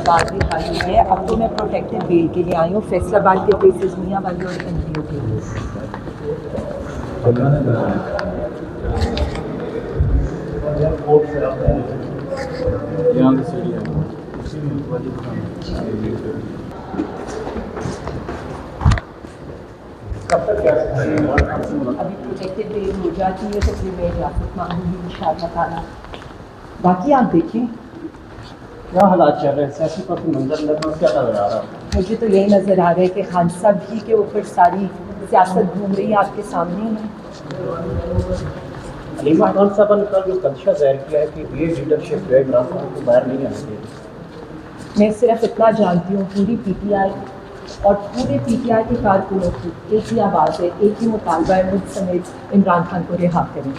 بات بھی خالی ہے. اب تو میں پروٹیکٹیو بیل کے لیے آئی ہوں فیصل آباد کے کیسز میاں والی اور این پی او کے لیے. ابھی پروٹیکٹیو بیل ہو جاتی ہے تو پھر میں اجازت مانگوں گی انشاءاللہ تعالیٰ. باقی آپ دیکھیں کیا حالات چل رہے ہیں سیاسی پس منظر میں کیا نظر آ رہا ہے؟ مجھے تو یہی نظر آ رہا ہے کہ خان صاحب ہی کے اوپر ساری سیاست گھوم رہی ہے آپ کے سامنے ہی. علیمہ خان صاحب نے کل جو خدشہ ظاہر کیا ہے کہ یہ لیڈرشپ جو ہے عمران خان کو باہر نہیں آنے دے گی. میں صرف اتنا جانتی ہوں پوری پی ٹی آئی اور پورے پی ٹی آئی کے کارکنوں کی ایک ہی آواز ہے, ایک ہی مطالبہ ہے, مجھ سمیت عمران خان کو رہا کریں.